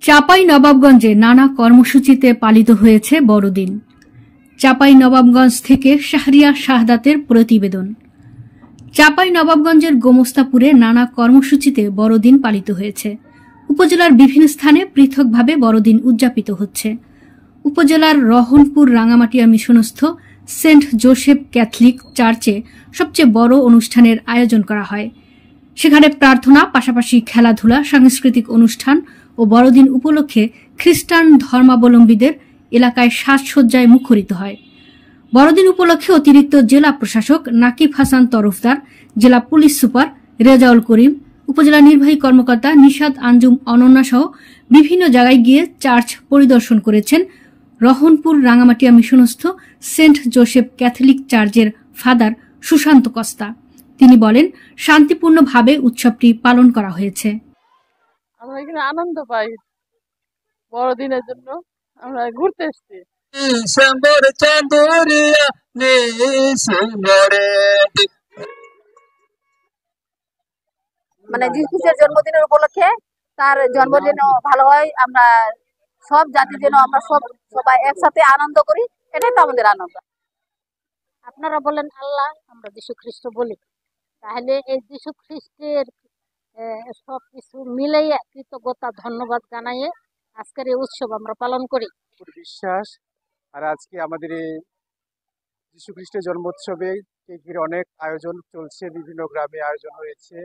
চাঁপাইনবাবগঞ্জে নানা কর্মসূচিতে পালিত হয়েছে বড়দিন। চাঁপাইনবাবগঞ্জ থেকে শাহরিয়ার শাহাদাতের প্রতিবেদন। চাঁপাইনবাবগঞ্জের গোমস্তাপুরে নানা কর্মসূচিতে বড়দিন পালিত হয়েছে। উপজেলার বিভিন্ন স্থানে পৃথকভাবে বড়দিন উদযাপিত হচ্ছে। উপজেলার রহনপুর রাঙামাটিয়া মিশনস্থ সেন্ট জোসেফ ক্যাথলিক চার্চে সবচেয়ে বড় অনুষ্ঠানের আয়োজন করা হয়। সেখানে প্রার্থনা, পাশাপাশি খেলাধুলা, সাংস্কৃতিক অনুষ্ঠান ও বড়দিন উপলক্ষে খ্রিস্টান ধর্মাবলম্বীদের এলাকায় সাজসজ্জায় মুখরিত হয়। বড়দিন উপলক্ষে অতিরিক্ত জেলা প্রশাসক নাকিব হাসান তরফদার, জেলা পুলিশ সুপার রেজাউল করিম, উপজেলা নির্বাহী কর্মকর্তা নিশাদ আঞ্জুম অনন্যা সহ বিভিন্ন জায়গায় গিয়ে চার্চ পরিদর্শন করেছেন রহনপুর রাঙামাটিয়া মিশনস্থ সেন্ট জোসেফ ক্যাথলিক চার্চের ফাদার সুশান্ত কস্তা। তিনি বলেন, শান্তিপূর্ণভাবে উৎসবটি পালন করা হয়েছে। আমরা এখানে আনন্দ পাই, বড়দিনের জন্য আমরা ঘুরতে এসেছি। মানে যিশুর জন্মদিনের উপলক্ষে তার জন্মদিন ভালো হয়, আমরা সব জাতির জন্য আমরা সবাই একসাথে আনন্দ করি, এটাই তো আমাদের আনন্দ। আপনারা বলেন আল্লাহ, আমরা যীশু খ্রিস্ট বলি, তাহলে এই যীশু খ্রিস্টের সবকিছু মিলাইয়া কৃতজ্ঞতা ধন্যবাদ জানাইয়ে আজকের এই উৎসব আমরা পালন করি। বিশ্বাস আর আজকে আমাদের এই যীশু খ্রিস্টের জন্মোৎসবে ঘিরে অনেক আয়োজন চলছে, বিভিন্ন গ্রামে আয়োজন হয়েছে।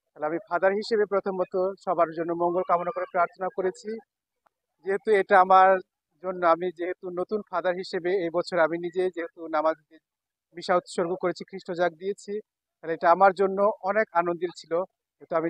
তাহলে আমি ফাদার হিসেবে প্রথমত সবার জন্য মঙ্গল কামনা করে প্রার্থনা করেছি। যেহেতু এটা আমার জন্য, আমি যেহেতু নতুন ফাদার হিসেবে এই বছর আমি নিজে যেহেতু নামাজ মিশা উৎসর্গ করেছি, খ্রিস্ট জাগ দিয়েছি, তাহলে এটা আমার জন্য অনেক আনন্দের ছিল। যেহেতু আমি